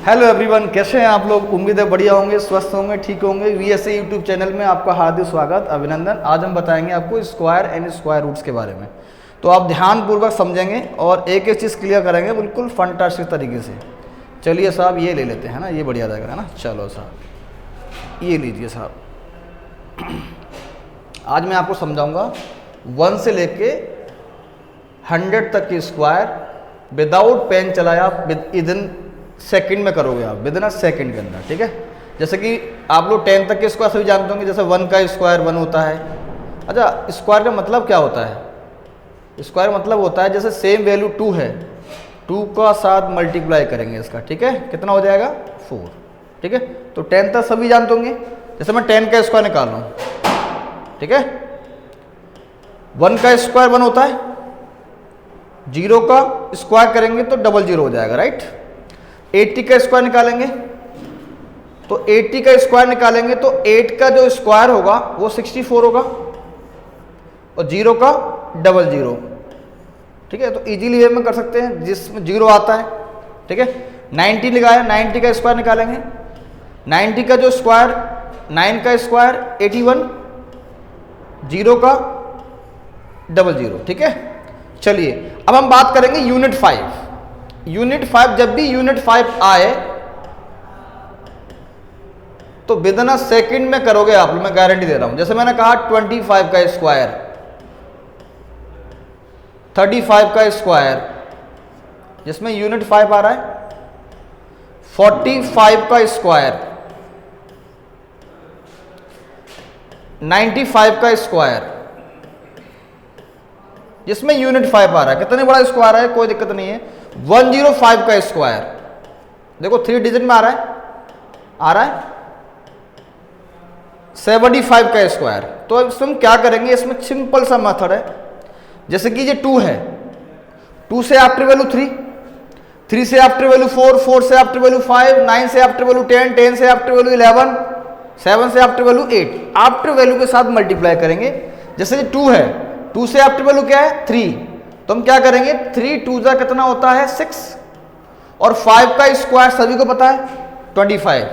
Hello everyone, कैसे हैं आप लोग। उम्मीद है बढ़िया होंगे, स्वस्थ होंगे, ठीक होंगे। वीएसए यूट्यूब चैनल में आपका हार्दिक स्वागत, अभिनंदन। आज हम बताएंगे आपको स्क्वायर एंड स्क्वायर रूट्स के बारे में। तो आप ध्यानपूर्वक समझेंगे और एक एक चीज़ क्लियर करेंगे बिल्कुल फंटास्टिक तरीके से। चलिए साहब, ये ले लेते हैं ना, ये बढ़िया रहेगा, है ना। चलो साहब, ये लीजिए साहब। आज मैं आपको समझाऊंगा 1 से लेके 100 तक की स्क्वायर विदाउट पेन चलाया विदिन सेकंड में करोगे आप, विदिन अ सेकंड के अंदर, ठीक है। जैसे कि आप लोग 10 तक के स्क्वायर सभी जानते होंगे। जैसे 1 का स्क्वायर 1 होता है। अच्छा, स्क्वायर का मतलब क्या होता है? स्क्वायर मतलब होता है जैसे सेम वैल्यू 2 है, 2 का साथ मल्टीप्लाई करेंगे इसका, ठीक है। कितना हो जाएगा? 4, ठीक है। तो 10 तक सभी जानते होंगे। जैसे मैं 10 का स्क्वायर निकाल रहा हूँ, ठीक है। 1 का स्क्वायर 1 होता है, 0 का स्क्वायर करेंगे तो 00 हो जाएगा, राइट। 80 का स्क्वायर निकालेंगे तो 80 का स्क्वायर निकालेंगे तो 8 का जो स्क्वायर होगा वो 64 होगा और 0 का 00, ठीक है। तो इजीली वे में कर सकते हैं जिसमें 0 आता है, ठीक है। 90 लगाया, 90 का स्क्वायर निकालेंगे। 90 का जो स्क्वायर, 9 का स्क्वायर 81, 0 का 00, ठीक है। चलिए अब हम बात करेंगे यूनिट 5। यूनिट 5, जब भी यूनिट 5 आए तो विदिन अ सेकंड में करोगे आप, मैं गारंटी दे रहा हूं। जैसे मैंने कहा 25 का स्क्वायर, 35 का स्क्वायर, जिसमें यूनिट 5 आ रहा है। 45 का स्क्वायर, 95 का स्क्वायर, जिसमें यूनिट 5 आ रहा है। कितने बड़ा स्क्वायर है, कोई दिक्कत नहीं है। 105 का स्क्वायर, देखो 3 डिजिट में आ रहा है। 75 का स्क्वायर। तो अब इसमें क्या करेंगे, इसमें सिंपल सा मेथड है। जैसे कि ये 2 है, 2 से आफ्टर वैल्यू 3, 3 से आफ्टर वैल्यू 4, 4 से आफ्टर वैल्यू 5, 9 से आफ्टर वैल्यू 10, 10 से आफ्टर वैल्यू 11, 7 से आफ्टर वैल्यू 8। आफ्टर वैल्यू के साथ मल्टीप्लाई करेंगे। जैसे ये 2 है, 2 से आफ्टर वैल्यू क्या है? 3। तो हम क्या करेंगे, 3 2 जा कितना होता है? 6, और 5 का स्क्वायर सभी को पता है 25।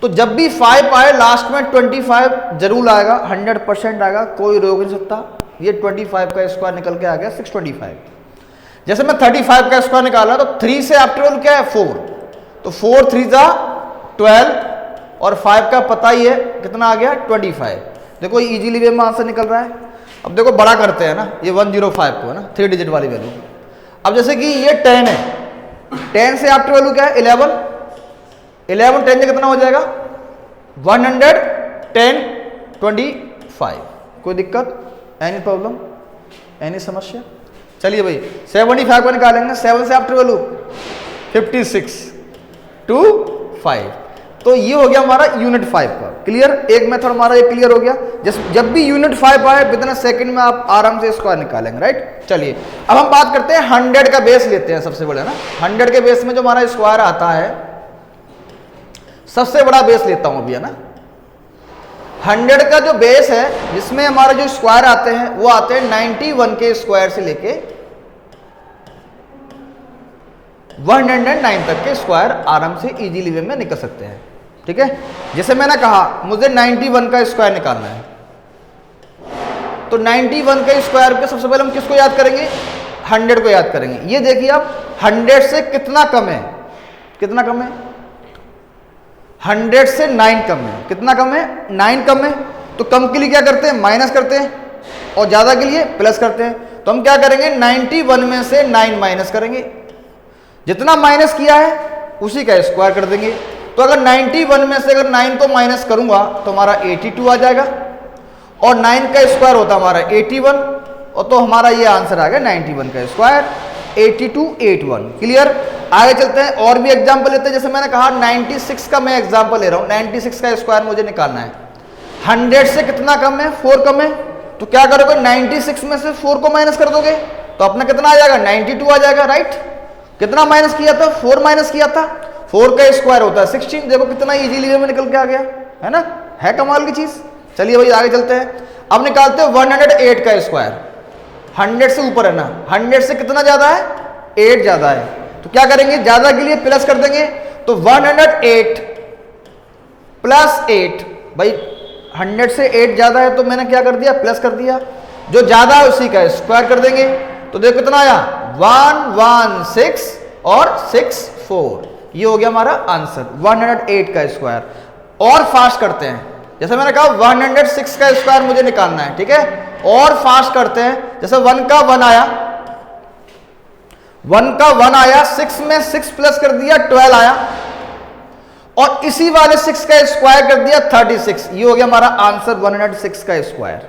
तो जब भी 5 आए लास्ट में 25 जरूर आएगा, 100% आएगा, कोई रोक नहीं सकता। ये 25 का स्क्वायर निकल के आ गया 625। जैसे मैं 35 का स्क्वायर निकाला तो 3 से आफ्टर वैल्यू क्या है? 4, तो 4 3 जा 12, और 5 का पता ही है कितना आ गया? 25। देखो इजीली वे में आंसर निकल रहा है। अब देखो बड़ा करते हैं ना, ये 105 को है ना, 3 डिजिट वाली वैल्यू। अब जैसे कि ये 10 है, 10 से आफ्टर वैल्यू क्या है? 11, 11 10 से कितना हो जाएगा? 110 25। कोई दिक्कत? एनी प्रॉब्लम, एनी समस्या? चलिए भाई 75 को निकालेंगे। 7 से आफ्टर वैल्यू 56 to 5। तो ये हो गया हमारा यूनिट 5 का। क्लियर? एक मेथड हमारा ये क्लियर हो गया। जब भी यूनिट 5 आए विदिन अ सेकंड में आप आराम से स्क्वायर निकालेंगे, राइट। चलिए अब हम बात करते हैं 100 का बेस लेते हैं सबसे बड़ा ना। 100 के बेस में जो हमारा स्क्वायर आता है, सबसे बड़ा बेस लेता हूं अभी, है ना। 100 का जो बेस है जिसमें हमारे जो स्क्वायर आते हैं वो आते हैं 91 के स्क्वायर से लेके 109 तक के स्क्वायर आराम से इजीली वे में निकल सकते हैं, ठीक है। जैसे मैंने कहा मुझे 91 का स्क्वायर निकालना है, तो 91 का स्क्वायर पे सबसे पहले हम किसको याद करेंगे? 100 को याद करेंगे। ये देखिए आप, 100 से कितना कम है? कितना कम है? 100 से 9 कम है। कितना कम है? 9 कम है। तो कम के लिए क्या करते हैं? माइनस करते हैं, और ज्यादा के लिए प्लस करते हैं। तो हम क्या करेंगे? 91 में से 9 माइनस करेंगे। जितना माइनस किया है उसी का स्क्वायर कर देंगे। तो अगर 91 में से अगर 9 को माइनस करूंगा तो हमारा 82 आ जाएगा, और 9 का स्क्वायर होता हमारा 81, और तो हमारा ये आंसर आ गया 91 का स्क्वायर 82 81। क्लियर? आगे चलते हैं और भी एग्जांपल लेते हैं। जैसे मैंने कहा 96 का मैं एग्जांपल ले रहा हूं। 96 का स्क्वायर मुझे निकालना है। 100 से कितना कम है? 4 कम है। तो क्या करोगे? 96 में से 4 को माइनस कर दोगे तो अपना कितना आ जाएगा? 92 आ जाएगा, राइट। कितना माइनस किया था? 4 माइनस किया था। 4 का स्क्वायर होता है 16। देखो कितना इजीली वे में निकल के आ गया, है ना। है कमाल की चीज। चलिए भाई आगे चलते हैं। अब निकालते हैं 108 का स्क्वायर। 100 से ऊपर है ना, 100 से कितना ज्यादा है? 8 ज्यादा है। तो क्या करेंगे? ज्यादा के लिए प्लस कर देंगे, तो 108 प्लस 8, भाई 100 से 8 ज्यादा है तो मैंने क्या कर दिया, प्लस कर दिया, जो ज्यादा है उसी का स्क्वायर कर देंगे। तो देखो कितना आया 116 और 64, ये हो गया हमारा आंसर 108 का स्क्वायर। और फास्ट करते हैं, जैसे मैंने कहा 106 का स्क्वायर मुझे निकालना है, ठीक है। और फास्ट करते हैं, जैसे 1 का 1 आया, 1 का 1 आया, 6 में 6 प्लस कर दिया 12 आया, और इसी वाले 6 का स्क्वायर कर दिया 36, ये हो गया हमारा आंसर 106 का स्क्वायर,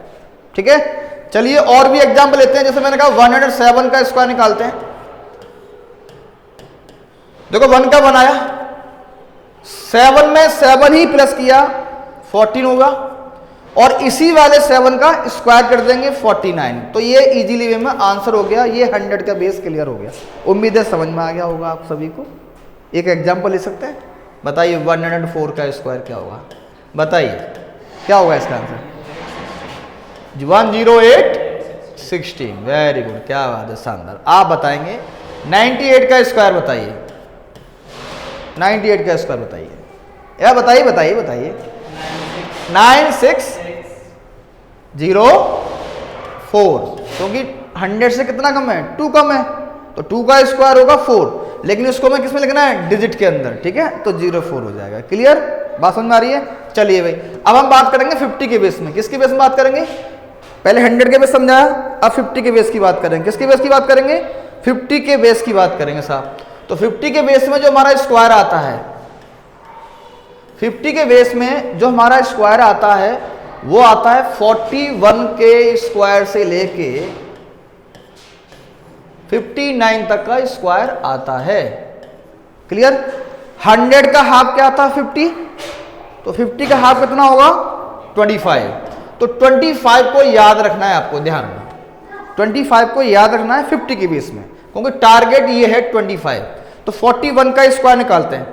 ठीक है। चलिए और भी एग्जांपल लेते हैं, जैसे मैंने कहा 107 का स्क्वायर निकालते हैं। देखो 1 का 1 आया, 7 में 7 ही प्लस किया 14 होगा, और इसी वाले 7 का स्क्वायर कर देंगे 49, तो ये इजीली वे में आंसर हो गया। ये 100 का बेस क्लियर हो गया। उम्मीद है समझ में आ गया होगा आप सभी को। एक एग्जांपल ले सकते हैं, बताइए 104 का स्क्वायर क्या होगा, बताइए क्या होगा इसका आंसर। 10816, वेरी गुड, क्या बात है, शानदार। आप बताएंगे 98 का स्क्वायर, बताइए 98 का स्क्वायर बताइए, या बताइए बताइए बताइए 9604, क्योंकि 100 से कितना कम है, 2 कम है, तो 2 का स्क्वायर होगा 4, लेकिन इसको मैं किस में लिखना है, डिजिट के अंदर, ठीक है, तो 04 हो जाएगा। क्लियर, बात समझ में आ रही है। चलिए भाई अब हम बात करेंगे 50 के बेस में। किसके बेस में बात करेंगे, पहले 100 के बेस समझाया, अब 50 के बेस की बात करेंगे। किसके बेस की बात करेंगे, 50 के बेस की बात करेंगे साहब। तो 50 के बेस में जो हमारा स्क्वायर आता है, 50 के बेस में जो हमारा स्क्वायर आता है वो आता है 41 के स्क्वायर से लेके 59 तक का स्क्वायर आता है। क्लियर। 100 का हाफ क्या आता है 50, तो 50 का हाफ कितना होगा 25। तो 25 को याद रखना है आपको, ध्यान में 25 को याद रखना है 50 के बेस में, क्योंकि टारगेट ये है 25। तो 41 का स्क्वायर निकालते हैं,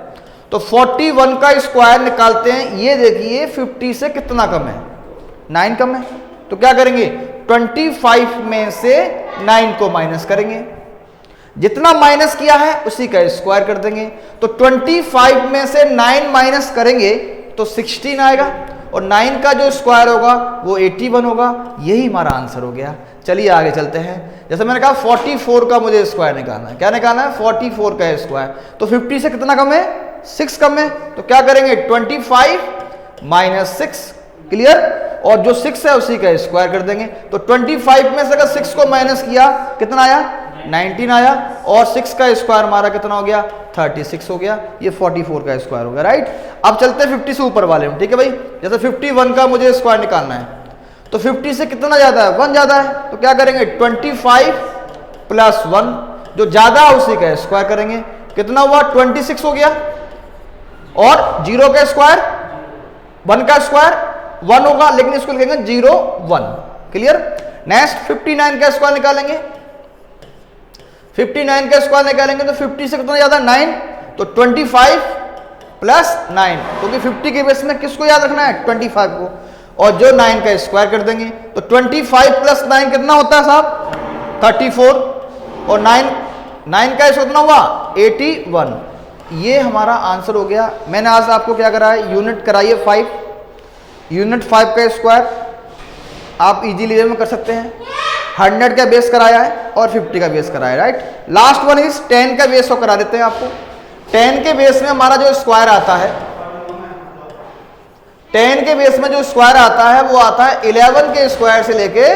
तो 41 का स्क्वायर निकालते हैं, ये देखिए 50 से कितना कम है, 9 कम है, तो क्या करेंगे 25 में से 9 को माइनस करेंगे, जितना माइनस किया है उसी का स्क्वायर कर देंगे। तो 25 में से 9 माइनस करेंगे तो 16 आएगा, और 9 का जो स्क्वायर होगा वो 81 होगा। यही हमारा आंसर हो गया। चलिए आगे चलते हैं। जैसे मैंने कहा 44 का मुझे स्क्वायर निकालना है। क्या निकालना है 44 का स्क्वायर, तो 50 से कितना कम है 6 कम है, तो क्या करेंगे 25 माइनस 6। क्लियर। और जो 6 है उसी का स्क्वायर कर देंगे। तो 25 में से अगर 6 को माइनस किया कितना आया 19 आया, और 6 का स्क्वायर हमारा कितना हो गया 36 हो गया। ये 44 का स्क्वायर हो गया। राइट। अब चलते हैं 50 से ऊपर वाले में। ठीक है भाई, जैसे 51 का मुझे स्क्वायर निकालना है, तो 50 से कितना ज्यादा है 1 ज्यादा है, तो क्या करेंगे 25 प्लस 1, जो ज्यादा है उसी का स्क्वायर करेंगे। कितना हुआ 26 हो गया, और 0 का स्क्वायर 1 का स्क्वायर 1 होगा, लेकिन इसको लिखेंगे 0 1। क्लियर। नेक्स्ट 59 का स्क्वायर निकालेंगे। 59 का स्क्वायर निकालेंगे तो 50 से कितना ज्यादा 9, तो 25 प्लस 9, क्योंकि 50 के बेस में किसको याद रखना है 25 को, और जो 9 का स्क्वायर कर देंगे। तो 25 प्लस 9 कितना होता है साहब 34, और 9 का कितना हुआ 81। ये हमारा आंसर हो गया। मैंने आज आपको क्या करा है, यूनिट कराइए 5, यूनिट 5 का स्क्वायर आप इजीली वे में कर सकते हैं। 100 का बेस कराया है और 50 का बेस कराया है। राइट। लास्ट वन इज 10 का बेस को करा देते हैं आपको। 10 के बेस में हमारा जो स्क्वायर आता है, 10 के बेस में जो स्क्वायर आता है वो आता है 11 के स्क्वायर से लेके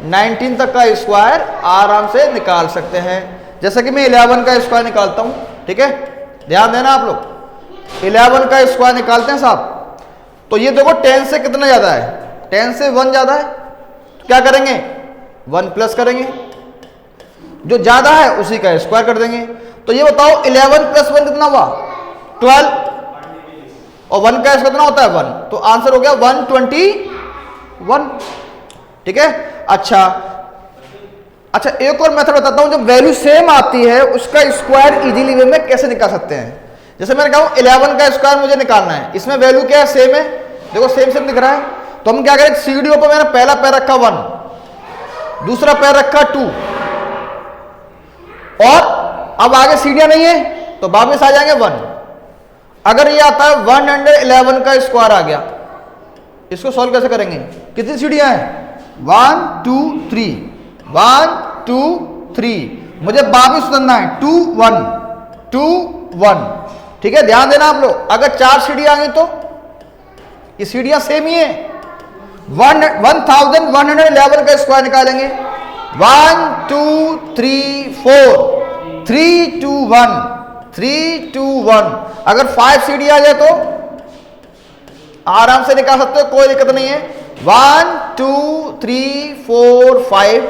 19 तक का स्क्वायर आराम से निकाल सकते हैं। जैसे कि मैं 11 का स्क्वायर निकालता हूं। ठीक है, ध्यान देना आप लोग। 11 का स्क्वायर निकालते हैं साहब, तो ये देखो 10 से कितना ज्यादा है, 10 से 1 ज्यादा है, तो क्या करेंगे 1 प्लस करेंगे, जो ज्यादा है उसी का स्क्वायर कर देंगे। तो ये बताओ 11 प्लस 1 कितना हुआ 12, और 1 का स्क्वायर कितना होता है 1, तो आंसर हो गया 121। ठीक है। अच्छा एक और मेथड बताता हूं, जब वैल्यू सेम आती है उसका स्क्वायर इजीली वे में कैसे निकाल सकते हैं। जैसे मैंने कहा 11 का स्क्वायर मुझे निकालना है, इसमें वैल्यू क्या है सेम है, देखो सेम दिख रहा है, तो हम क्या करें सीढ़ियों पर मैंने पहला पैर रखा 1, दूसरा पैर रखा 2, और अब आगे सीढ़ियां नहीं है तो वापस आ जाएंगे 1, अगर ये आता है 111 का स्क्वायर आ गया, इसको सॉल्व कैसे करेंगे? कितनी सीढ़ियां हैं? 1 2 3, 1 2 3, मुझे 22 करना है, 2 1 2 1। ठीक है, ध्यान देना आप लोग। अगर 4 सीढ़ियां आ गई तो ये सीढ़ियां सेम ही है। 1111 का स्क्वायर निकालेंगे, 1 2 3 4, 3 2 1, 3 2 1। अगर 5 सीढ़ी आ जाए तो आराम से निकाल सकते हो, कोई दिक्कत नहीं है। 1 2 3 4 5,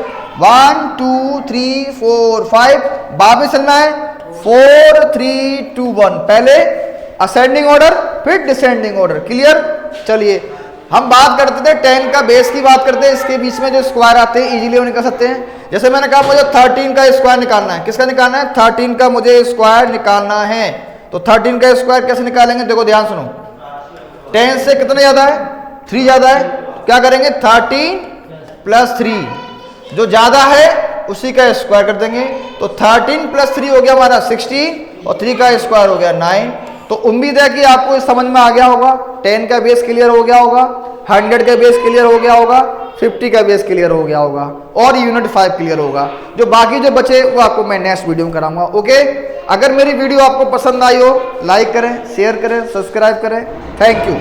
1 2 3 4 5, बाद में चलना है 4 3 2 1। पहले असेंडिंग ऑर्डर फिर डिसेंडिंग ऑर्डर। क्लियर? चलिए हम बात करते थे 10 का बेस की बात करते हैं। इसके बीच में जो स्क्वायर आते हैं इजीली वो निकाल सकते हैं। जैसे मैंने कहा मुझे 13 का स्क्वायर निकालना है। किसका निकालना है? 13 का मुझे स्क्वायर निकालना है। तो 13 का स्क्वायर कैसे निकालेंगे? देखो ध्यान सुनो, 10 से कितना ज्यादा है? 3 ज्यादा है। क्या करेंगे? 13 प्लस 3, जो ज्यादा है उसी का स्क्वायर कर देंगे। तो 13 प्लस 3 हो गया हमारा 16 और 3 का स्क्वायर हो गया 9। तो उम्मीद है कि आपको इस समझ में आ गया होगा। 10 का बेस क्लियर हो गया होगा, 100 का बेस क्लियर हो गया होगा, 50 का बेस क्लियर हो गया होगा और यूनिट 5 क्लियर होगा। जो बाकी जो बचे वो आपको मैं नेक्स्ट वीडियो में कराऊंगा। ओके, अगर मेरी वीडियो आपको पसंद आई हो लाइक करें, शेयर करें, सब्सक्राइब करें। Thank you.